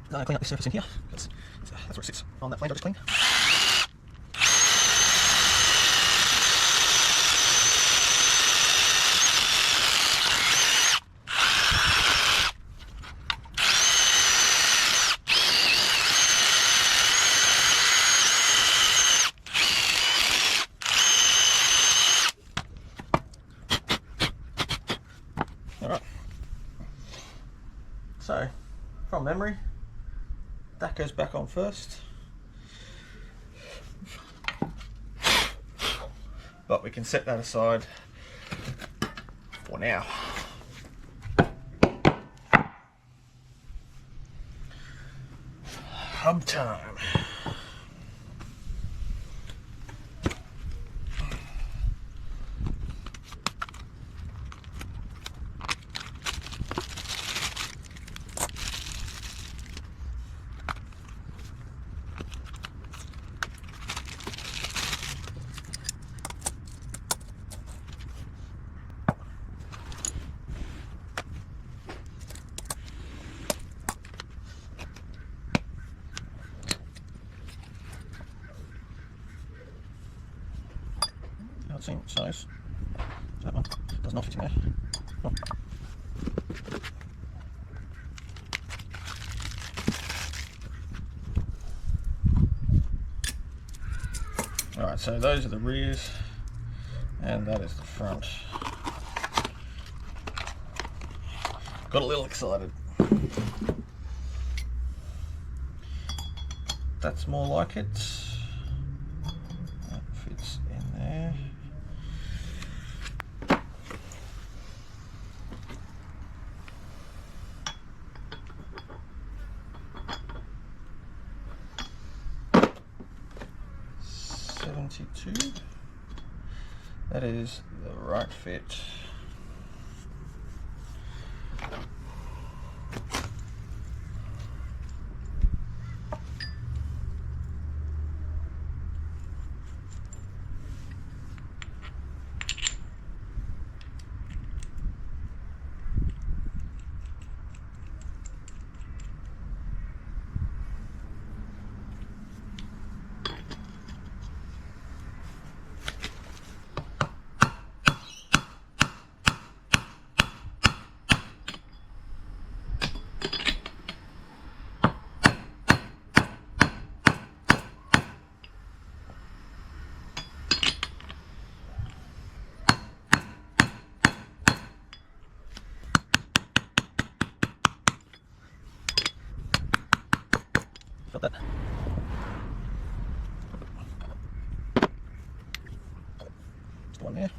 clean up this surface in here. That's where it sits on that flange I just cleaned. Alright. So, from memory, that goes back on first. But we can set that aside for now. Hub time. Same size. That one does not fit in there. Oh. Alright, so those are the rears and that is the front. Got a little excited. That's more like it. That fits in there. That is the right fit. Got that. Just one there.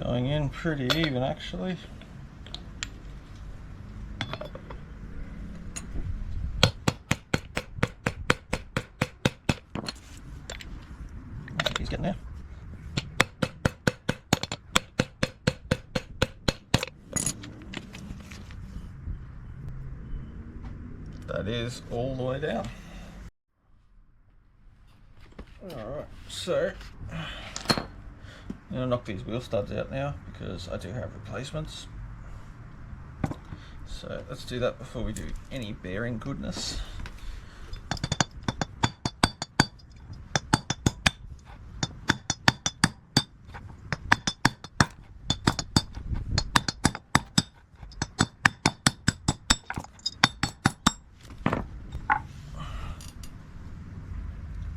Going in pretty even actually. I think he's getting there. That is all the way down. Alright, so I'm going to knock these wheel studs out now because I do have replacements. So let's do that before we do any bearing goodness.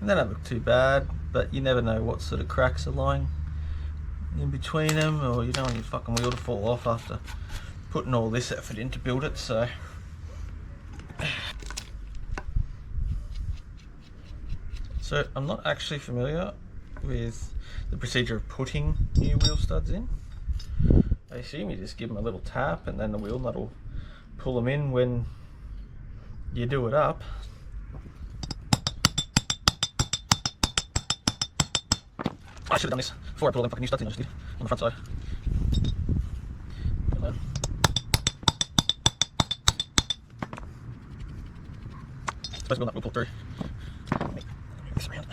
They don't look too bad, but you never know what sort of cracks are lying in between them, or you don't want your fucking wheel to fall off after putting all this effort in to build it. So I'm not actually familiar with the procedure of putting new wheel studs in. I assume you just give them a little tap and then the wheel nut will pull them in when you do it up. I should have done this before I put all them fucking new studs in. I just did on the front side. Suppose we'll pull through. Let me move this around.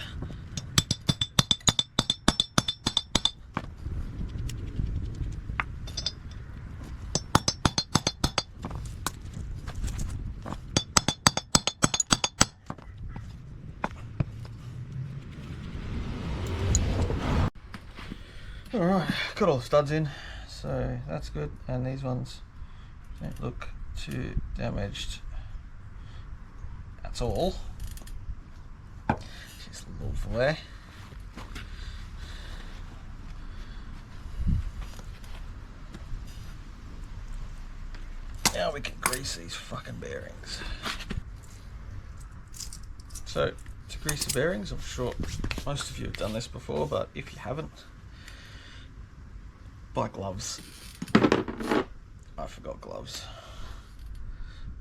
Alright, got all the studs in, so that's good, and these ones don't look too damaged at all. Just a little flare. Now we can grease these fucking bearings. So, to grease the bearings, I'm sure most of you have done this before, but if you haven't, buy gloves. I forgot gloves.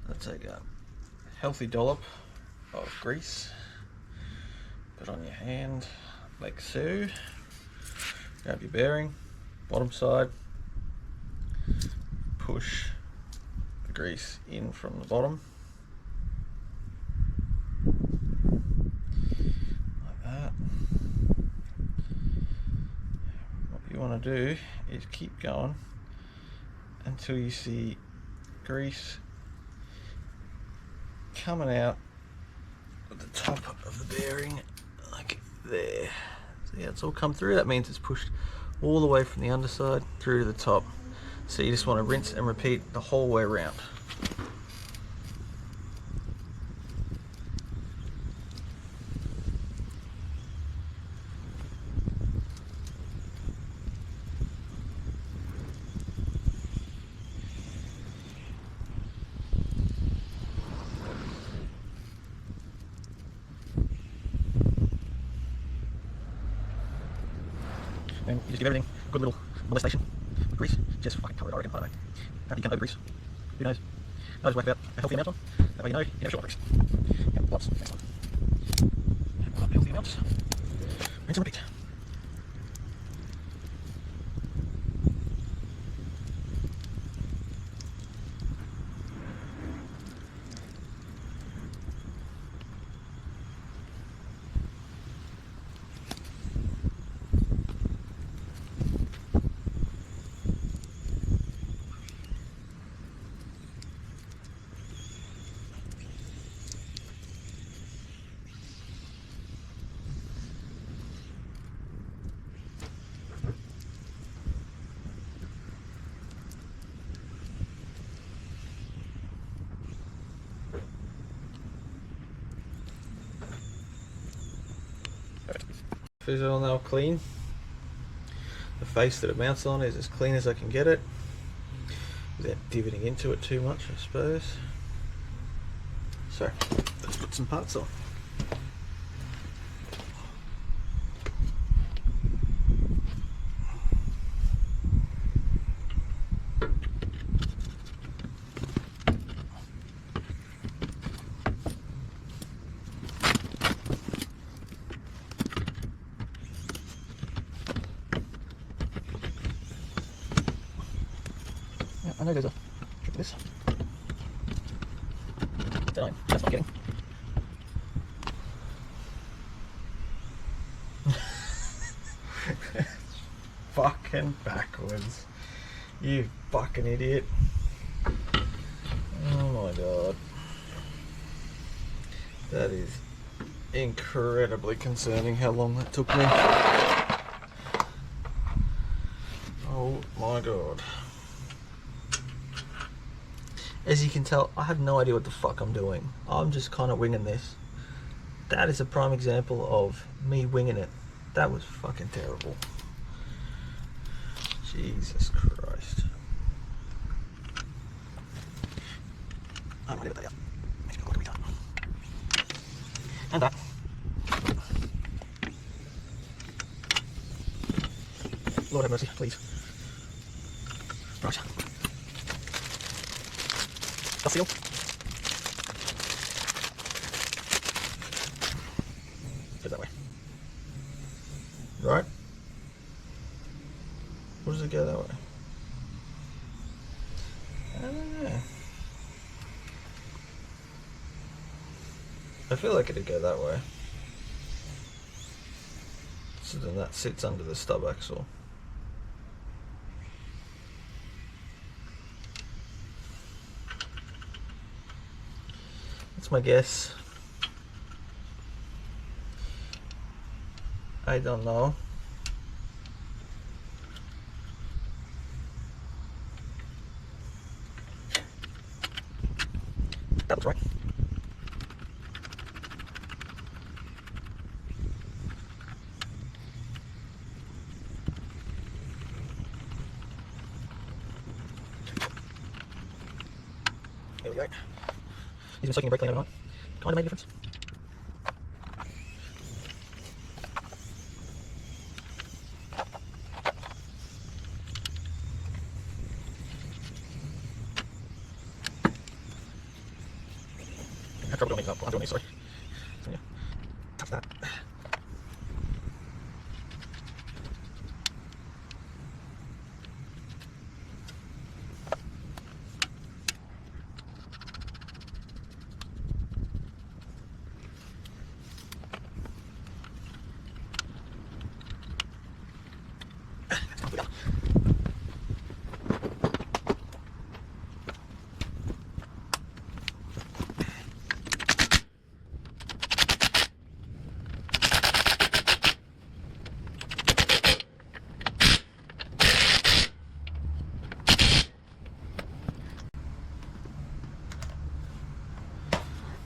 I'll take a healthy dollop of grease, put on your hand like so, grab your bearing, bottom side, push the grease in from the bottom, like that. What you want to do is keep going until you see grease coming out at the top of the bearing, like there. So yeah, it's all come through. That means it's pushed all the way from the underside through to the top. So you just want to rinse and repeat the whole way around. And you just give everything a good little molestation with grease. Just fucking cover it, I reckon. I don't know. How you can't over grease? Who knows? I just work about a healthy amount on. That way you know you never short grease. Yeah, gloves. Excellent. Healthy amounts. Rinse and repeat. Is all now clean. The face that it mounts on is as clean as I can get it without divoting into it too much, I suppose. So let's put some parts on. I know there's a trick to this. That's not getting. Fucking backwards. You fucking idiot. Oh my god. That is incredibly concerning how long that took me. Oh my god. As you can tell, I have no idea what the fuck I'm doing. I'm just kind of winging this. That is a prime example of me winging it. That was fucking terrible. Jesus Christ. I'm gonna leave that out. Makes me look like a retard. And that. Lord have mercy, please. Right. I'll seal. Go that way. Right? Or does it go that way? I don't know. I feel like it'd go that way. So then that sits under the stub axle. That's my guess. I don't know. That was right. There we go. He's been soaking your brake clean overnight. Kind of made a difference. I have trouble doing these up. I'm doing these, sorry. So yeah, touch that.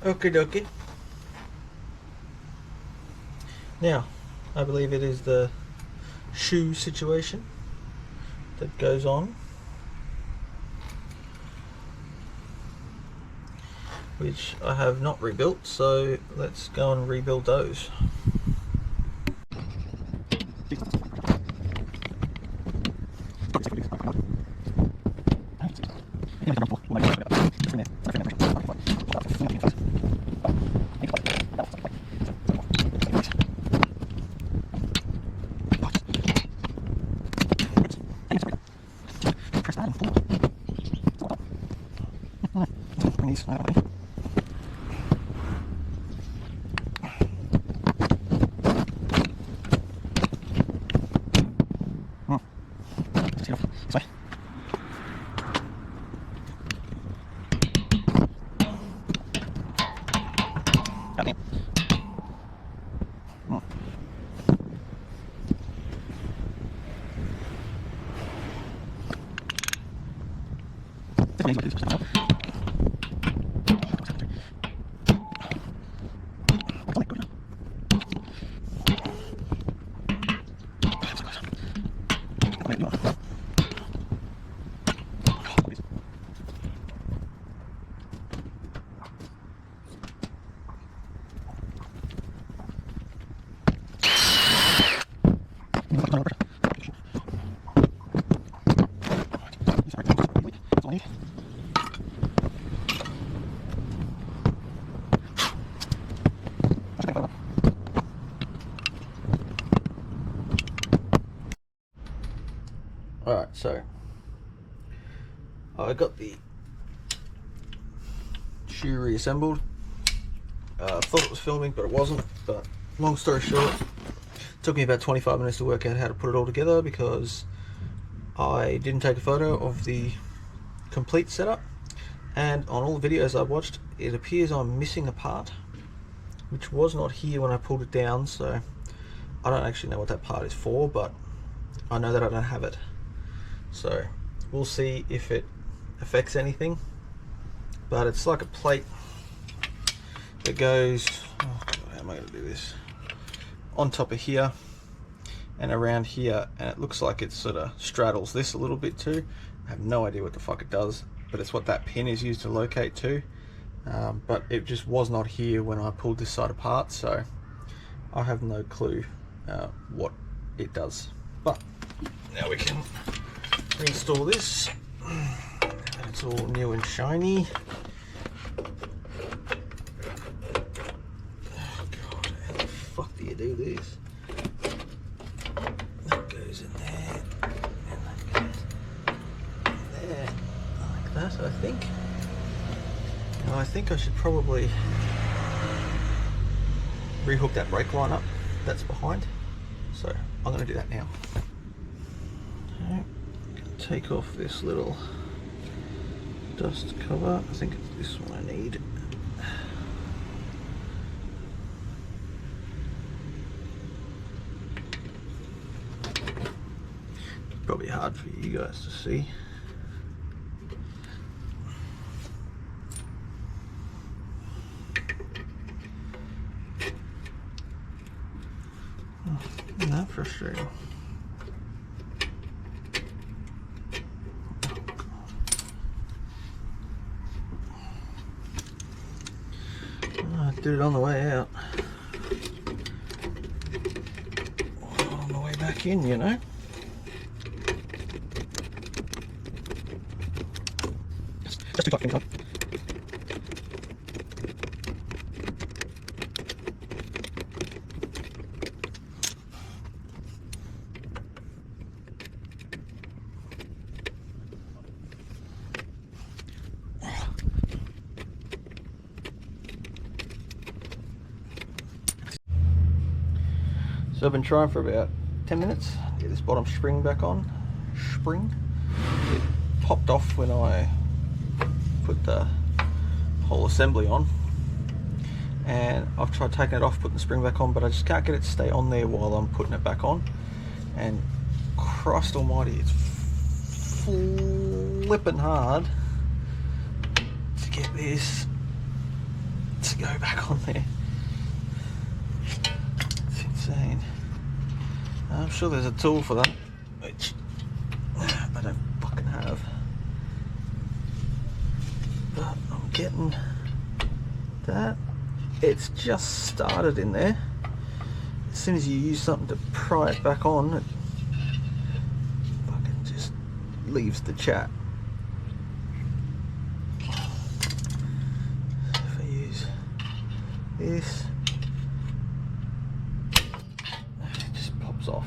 Okie dokie. Now, I believe it is the shoe situation that goes on, which I have not rebuilt, so let's go and rebuild those. Alright, so I got the shoe reassembled. Thought it was filming, but it wasn't. But long story short, it took me about 25 minutes to work out how to put it all together because I didn't take a photo of the complete setup, and on all the videos I watched it appears I'm missing a part which was not here when I pulled it down, so I don't actually know what that part is for, but I know that I don't have it. So we'll see if it affects anything, but it's like a plate that goes, oh God, how am I going to do this, on top of here and around here, and it looks like it sort of straddles this a little bit too. I have no idea what the fuck it does, but it's what that pin is used to locate to, but it just was not here when I pulled this side apart, so I have no clue what it does. But now we can reinstall this. It's all new and shiny. Oh God, how the fuck do you do this? That goes in there, and that goes in there, like that, I think. Now I think I should probably rehook that brake line up that's behind. So I'm going to do that now. Okay. Take off this little dust cover. I think it's this one I need. Probably hard for you guys to see. Oh, isn't that frustrating? I did it on the way out. On the way back in, you know. Just too fucking tough. So I've been trying for about 10 minutes to get this bottom spring back on. It popped off when I put the whole assembly on, and I've tried taking it off, putting the spring back on, but I just can't get it to stay on there while I'm putting it back on. And Christ almighty, it's flipping hard to get this to go back on there. It's insane. I'm sure there's a tool for that, which I don't fucking have. But I'm getting that. It's just started in there. As soon as you use something to pry it back on, it fucking just leaves the chat. If I use this, it just pops off.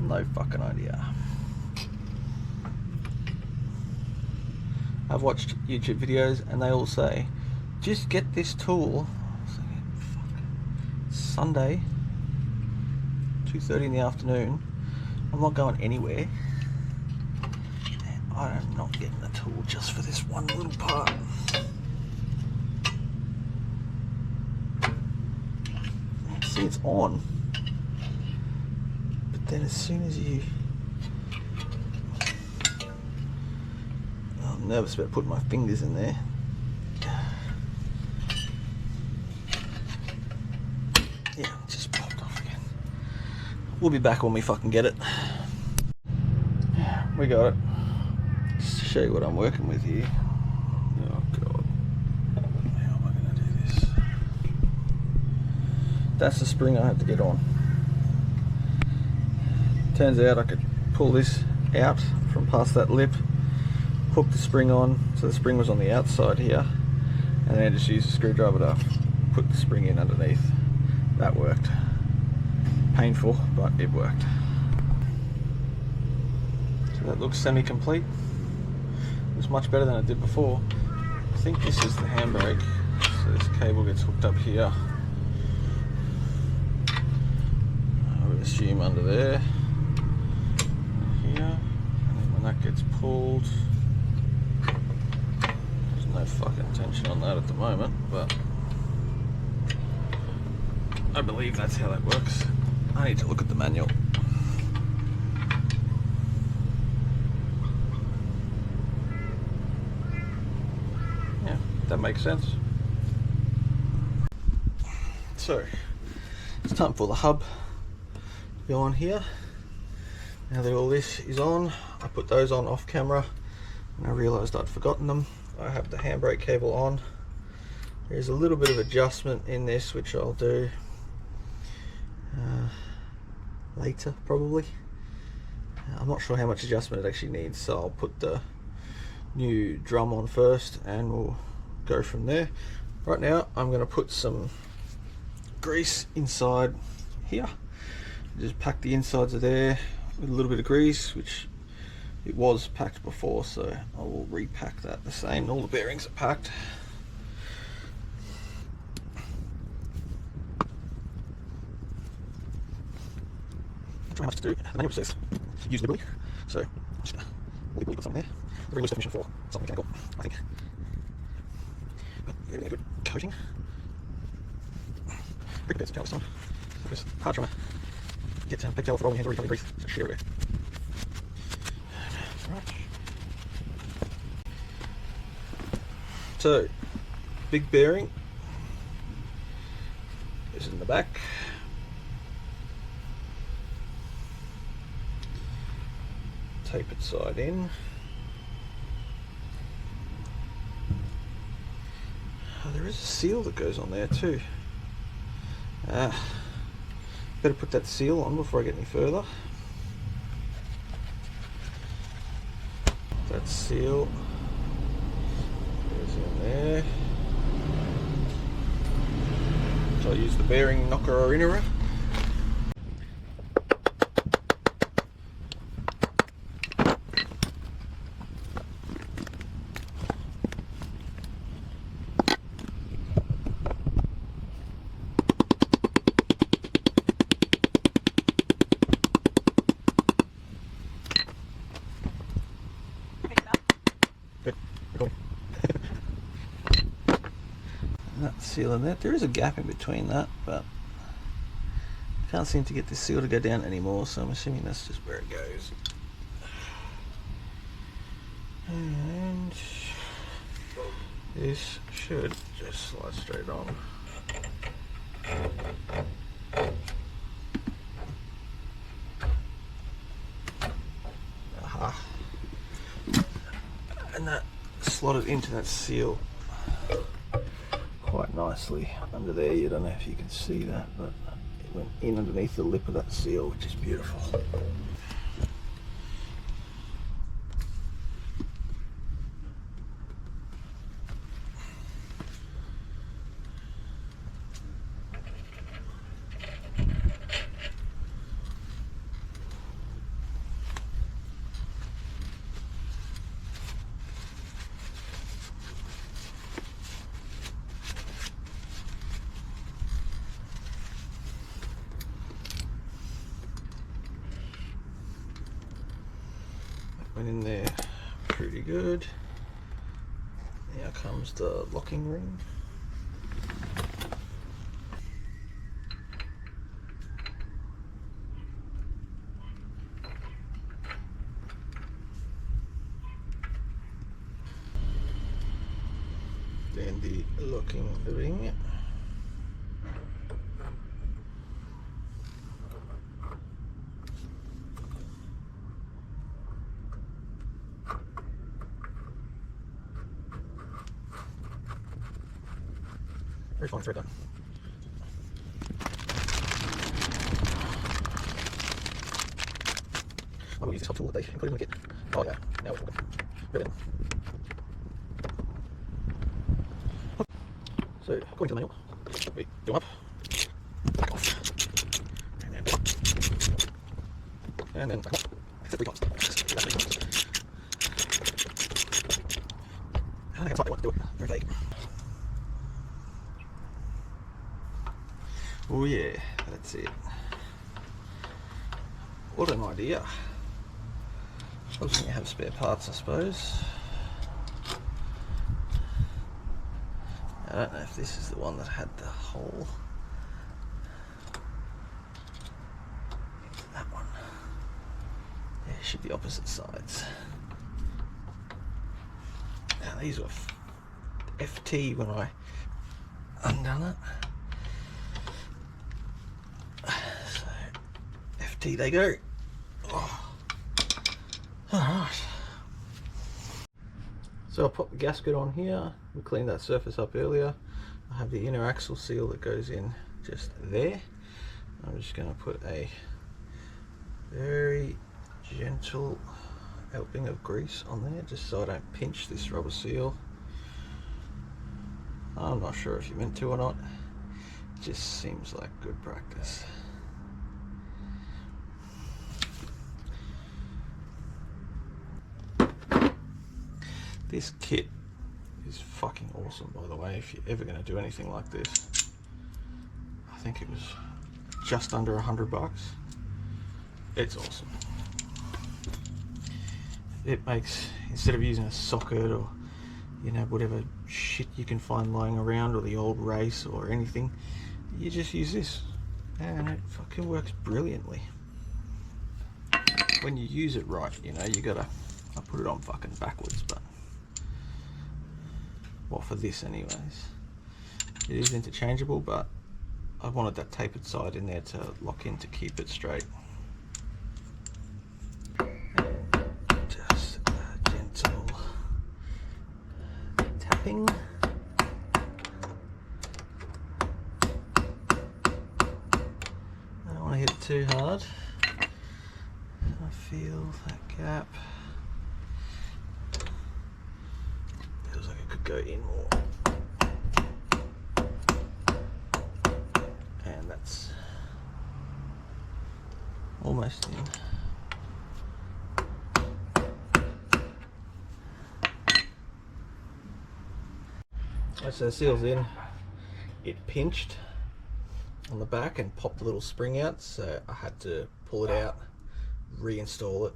No fucking idea. I've watched YouTube videos and they all say, just get this tool. I was thinking, fuck. It's Sunday, 2:30 in the afternoon. I'm not going anywhere. And I'm not getting a tool just for this one little part. See, it's on. But then as soon as you... I'm nervous about putting my fingers in there. Yeah, it just popped off again. We'll be back when we fucking get it. Yeah, we got it. Just to show you what I'm working with here. Oh god. How am I going to do this? That's the spring I have to get on. Turns out I could pull this out from past that lip, hook the spring on, so the spring was on the outside here, and then just use a screwdriver to put the spring in underneath. That worked. Painful, but it worked. So that looks semi-complete. It was much better than it did before. I think this is the handbrake, so this cable gets hooked up here. I would assume under there, here, and then when that gets pulled, no fucking tension on that at the moment, but I believe that's how that works. I need to look at the manual. Yeah, that makes sense. So, it's time for the hub to go on here. Now that all this is on, I put those on off camera and I realised I'd forgotten them. I have the handbrake cable on. There's a little bit of adjustment in this which I'll do later probably. I'm not sure how much adjustment it actually needs, so I'll put the new drum on first and we'll go from there. Right now I'm going to put some grease inside here. Just pack the insides of there with a little bit of grease, which It was packed before, so I will repack that the same. All the bearings are packed. I'm trying to do. The manual says use liberally, so I'm just gonna liberally put something there. Very loose definition for something mechanical, I think. But getting a good coating. Big bits of towel this time. It's hard trying to get pigtail for rolling hands already breathe. So sheer everywhere. Right. So, big bearing is in the back. Tape it side in. Oh, there is a seal that goes on there too. Better put that seal on before I get any further. That seal goes in there. So I use the bearing knocker or innerer. That seal in there. There is a gap in between that, but I can't seem to get this seal to go down anymore, so I'm assuming that's just where it goes. And this should just slide straight on. Aha. And that slotted into that seal quite nicely under there. You don't know if you can see that, but it went in underneath the lip of that seal, which is beautiful. Went in there pretty good. Now comes the locking ring. Then the locking ring. Very fine thread done. I will use this hot tool that they put in the kit. Oh yeah, now it's working. Brilliant. So, according to the manual, we go up, back off, and then up, and then back up. That's 3 times. That's 3 times. I think that's what I want to do it. Very vague. Oh yeah, that's it. What an idea. Obviously you have spare parts, I suppose. I don't know if this is the one that had the hole. That one. Yeah, it should be opposite sides. Now these were FT when I undone it. So FT they go. Oh. Alright. So I'll pop the gasket on here. We cleaned that surface up earlier. I have the inner axle seal that goes in just there. I'm just going to put a very gentle helping of grease on there just so I don't pinch this rubber seal. I'm not sure if you meant to or not. It just seems like good practice. This kit is fucking awesome, by the way, if you're ever going to do anything like this. I think it was just under $100. It's awesome. It makes, instead of using a socket or, you know, whatever shit you can find lying around, or the old race or anything, you just use this and it fucking works brilliantly. When you use it right, you know, you gotta, I put it on fucking backwards, but, well, for this anyways. It is interchangeable, but I wanted that tapered side in there to lock in to keep it straight. Just a gentle tapping. I don't want to hit it too hard. I feel that gap. Feels like it could go in more. And that's almost in. So the seal's in. It pinched on the back and popped the little spring out, so I had to pull it out, reinstall it,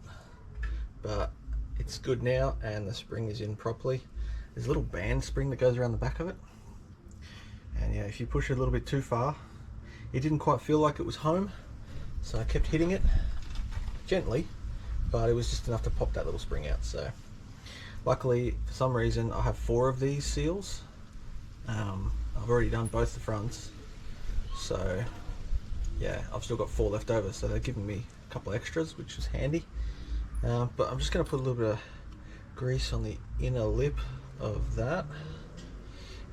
but it's good now and the spring is in properly. There's a little band spring that goes around the back of it, and yeah, if you push it a little bit too far, it didn't quite feel like it was home, so I kept hitting it gently, but it was just enough to pop that little spring out. So luckily, for some reason, I have 4 of these seals. I've already done both the fronts, so yeah, I've still got 4 left over, so they're giving me a couple extras, which is handy. But I'm just going to put a little bit of grease on the inner lip of that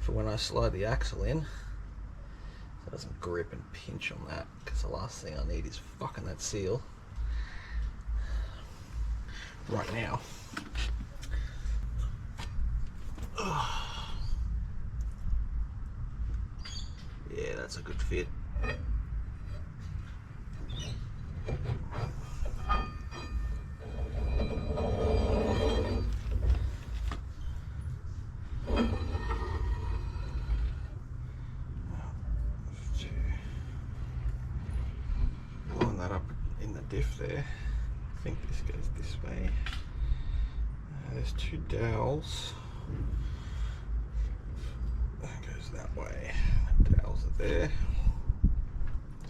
for when I slide the axle in, so it doesn't grip and pinch on that, because the last thing I need is fucking that seal right now. Yeah, that's a good fit. Line that up in the diff there. I think this goes this way. There's 2 dowels. That goes that way. Dowels are there,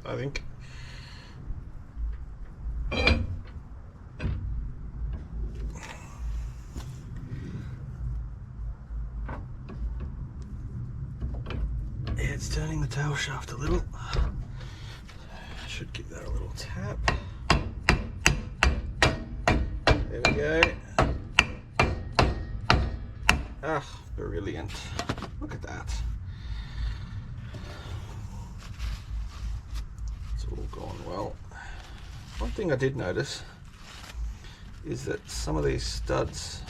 I think. Yeah, it's turning the tail shaft a little. Should give that a little tap. There we go. Ah, brilliant. Look at that. It's all gone well. One thing I did notice is that some of these studs,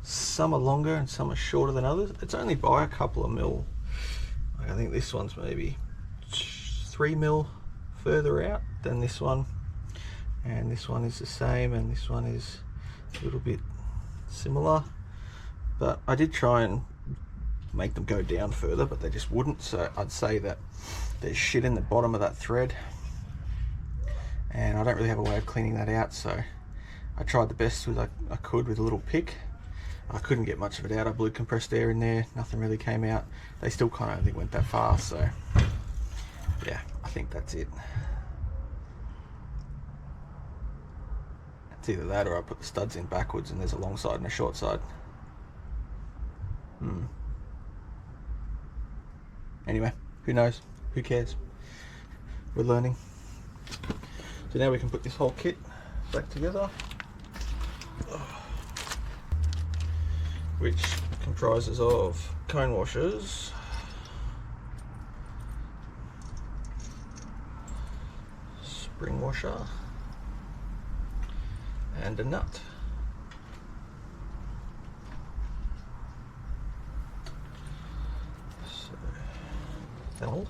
some are longer and some are shorter than others. It's only by a couple of mil. I think this one's maybe 3 mil further out than this one, and this one is the same, and this one is a little bit similar. But I did try and make them go down further, but they just wouldn't. So I'd say that there's shit in the bottom of that thread, and I don't really have a way of cleaning that out. So I tried the best with I could with a little pick. I couldn't get much of it out. I blew compressed air in there, nothing really came out. They still kind of only went that far, so yeah, I think that's it. It's either that or I put the studs in backwards and there's a long side and a short side. Anyway, who knows? Who cares? We're learning. So now we can put this whole kit back together, which comprises of cone washers, spring washer, and a nut. So that'll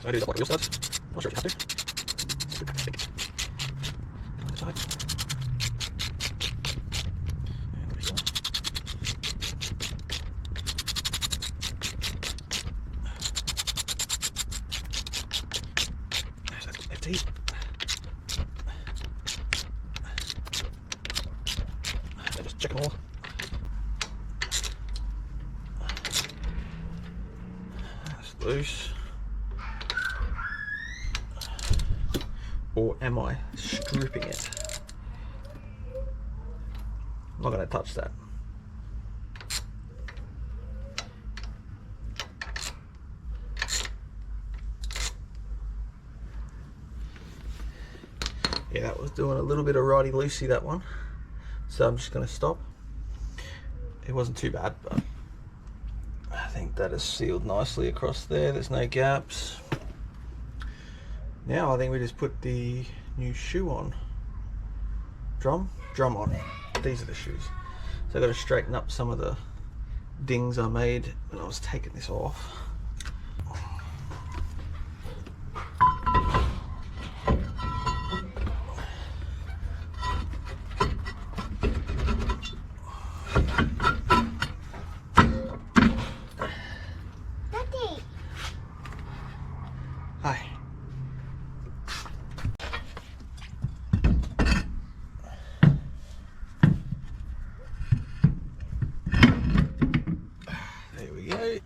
So I do that like wheel studs. I'm not sure if you have to. Other side. And there we go. There's that FT. Just check them all. That's loose. Or am I stripping it? I'm not going to touch that. Yeah, that was doing a little bit of righty-loosey, that one. So I'm just going to stop. It wasn't too bad, but I think that is sealed nicely across there. There's no gaps. Now I think we just put the new shoe on. Drum on. These are the shoes. So I've got to straighten up some of the dings I made when I was taking this off. Daddy. Hi. There we go.